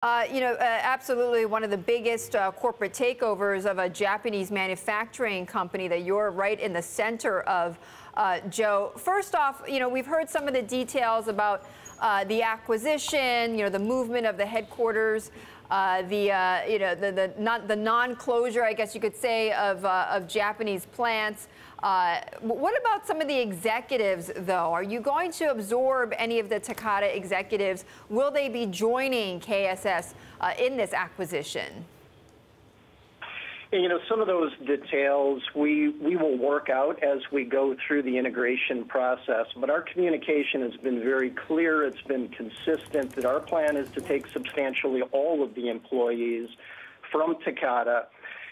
Absolutely one of the biggest corporate takeovers of a Japanese manufacturing company that you're right in the center of, Joe. First off, we've heard some of the details about the acquisition, the movement of the headquarters, the non-closure, I guess you could say, of Japanese plants. What about some of the executives, though? Are you going to absorb any of the Takata executives? Will they be joining KSS in this acquisition? Some of those details we will work out as we go through the integration process, but our communication has been very clear. It's been consistent that our plan is to take substantially all of the employees from Takata.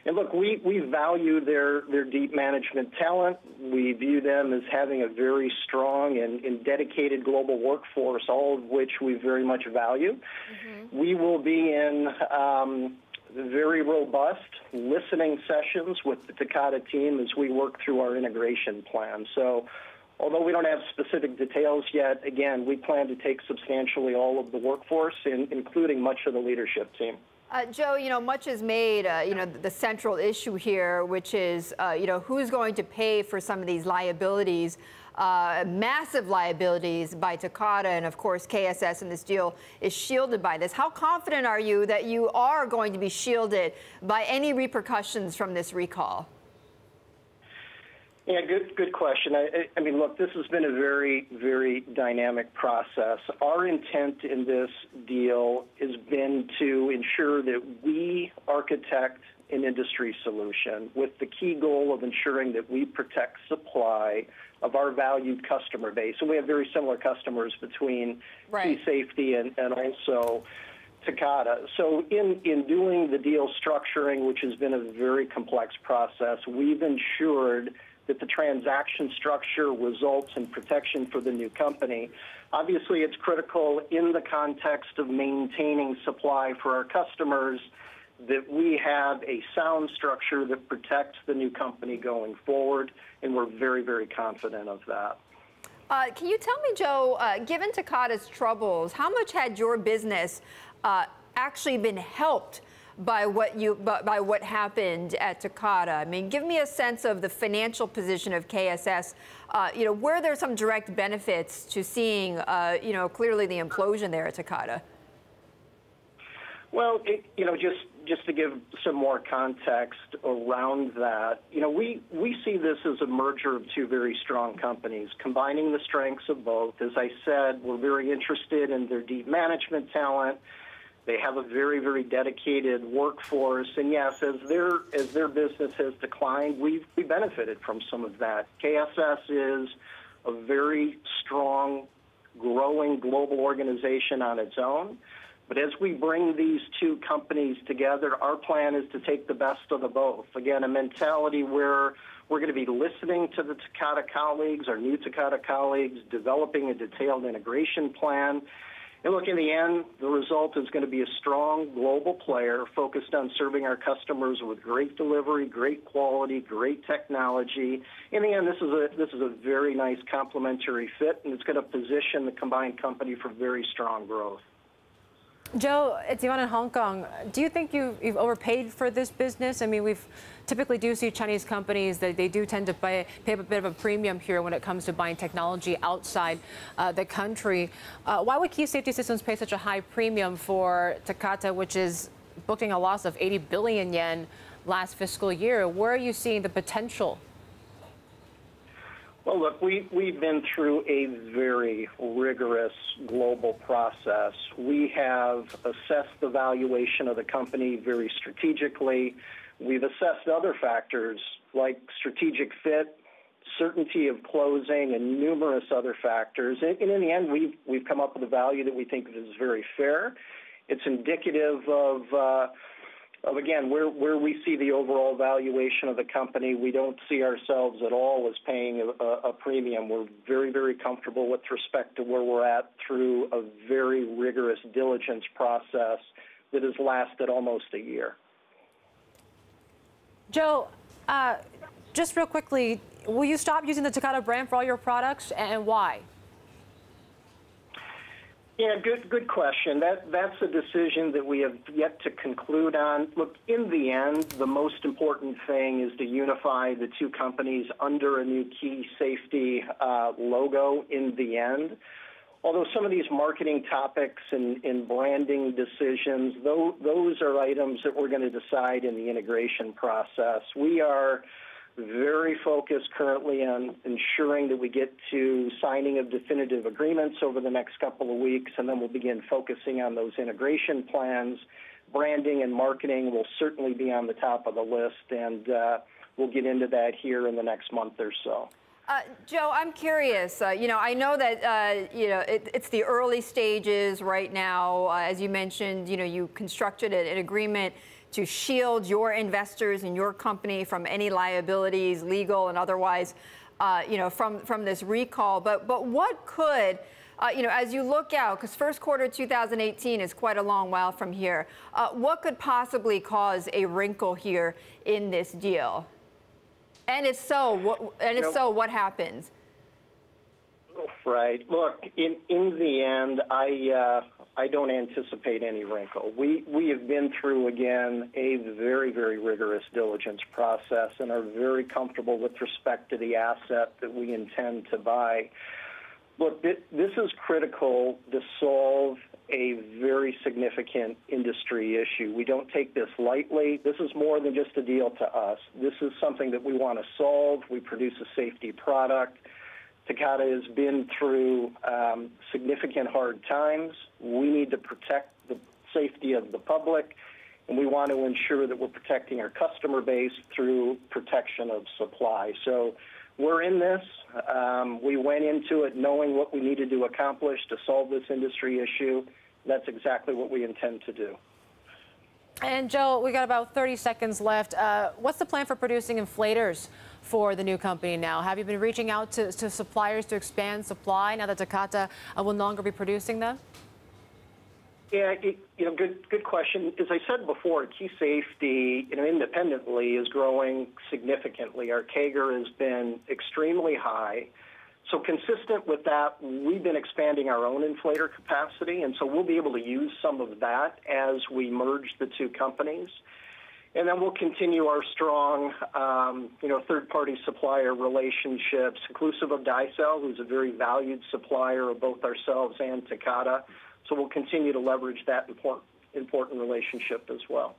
And look, we value their deep management talent. We view them as having a very strong and dedicated global workforce, all of which we very much value. Mm-hmm. We will be in very robust listening sessions with the Takata team as we work through our integration plan. So although we don't have specific details yet, again, we plan to take substantially all of the workforce, including much of the leadership team. Joe, much is made, the central issue here, which is, who's going to pay for some of these liabilities, massive liabilities by Takata, and of course KSS in this deal is shielded by this. How confident are you that you are going to be shielded by any repercussions from this recall? Yeah, good question. I mean, look, this has been a very, very dynamic process. Our intent in this deal has been to ensure that we architect an industry solution with the key goal of ensuring that we protect supply of our valued customer base. And we have very similar customers between Key Safety and also Takata. So in doing the deal structuring, which has been a very complex process, we've ensured that the transaction structure results in protection for the new company. Obviously, it's critical in the context of maintaining supply for our customers that we have a sound structure that protects the new company going forward, and we're very, very confident of that. Can you tell me, Joe, given Takata's troubles, how much had your business actually been helped by what happened at Takata? I mean, give me a sense of the financial position of KSS. Were there some direct benefits to seeing, clearly the implosion there at Takata? Well, just to give some more context around that, we see this as a merger of two very strong companies, combining the strengths of both. As I said, we're very interested in their deep management talent. They have a very, very dedicated workforce, and yes, as their business has declined, we benefited from some of that. KSS is a very strong, growing global organization on its own, but as we bring these two companies together, our plan is to take the best of the both. Again, a mentality where we're going to be listening to the Takata colleagues, our new Takata colleagues, developing a detailed integration plan. And look, in the end, the result is going to be a strong global player focused on serving our customers with great delivery, great quality, great technology. In the end, this is a very nice complementary fit, and it's going to position the combined company for very strong growth. Joe, it's Ivan in Hong Kong. Do you think you've overpaid for this business? I mean, we've typically do see Chinese companies that they do tend to pay a bit of a premium here when it comes to buying technology outside the country. Why would Key Safety Systems pay such a high premium for Takata, which is booking a loss of 80 billion yen last fiscal year? Where are you seeing the potential? Well, look, we've been through a very rigorous global process. We have assessed the valuation of the company very strategically. We've assessed other factors like strategic fit, certainty of closing, and numerous other factors. And in the end, we've come up with a value that we think is very fair. It's indicative of again, where we see the overall valuation of the company. We don't see ourselves at all as paying a premium. We're very, very comfortable with respect to where we're at through a very rigorous diligence process that has lasted almost a year. Joe, just real quickly, will you stop using the Takata brand for all your products, and why? Yeah, good question. That's a decision that we have yet to conclude on. Look, in the end, the most important thing is to unify the two companies under a new key safety logo in the end. Although some of these marketing topics and branding decisions, those are items that we're going to decide in the integration process. We are very focused currently on ensuring that we get to signing of definitive agreements over the next couple of weeks, and then we'll begin focusing on those integration plans. Branding and marketing will certainly be on the top of the list, and we'll get into that here in the next month or so. Joe, I'm curious. I know that it's the early stages right now. As you mentioned, you constructed an agreement to shield your investors in your company from any liabilities, legal and otherwise, from this recall. But what could, as you look out, because first quarter 2018 is quite a long while from here, what could possibly cause a wrinkle here in this deal? And if so, what happens? Right. Look, in the end, I don't anticipate any wrinkle. We have been through, again, a very, very rigorous diligence process and are very comfortable with respect to the asset that we intend to buy. Look, this is critical to solve a very significant industry issue. We don't take this lightly. This is more than just a deal to us. This is something that we want to solve. We produce a safety product. Takata has been through significant hard times. We need to protect the safety of the public, and we want to ensure that we're protecting our customer base through protection of supply. So we're in this. We went into it knowing what we needed to accomplish to solve this industry issue. That's exactly what we intend to do. And Joe, we got about 30 seconds left. What's the plan for producing inflators for the new company now? Have you been reaching out to suppliers to expand supply now that Takata will no longer be producing them? Yeah, good question. As I said before, key safety, independently is growing significantly. Our CAGR has been extremely high. So consistent with that, we've been expanding our own inflator capacity, and so we'll be able to use some of that as we merge the two companies. And then we'll continue our strong, third-party supplier relationships, inclusive of Dicel, who's a very valued supplier of both ourselves and Takata. So we'll continue to leverage that important relationship as well.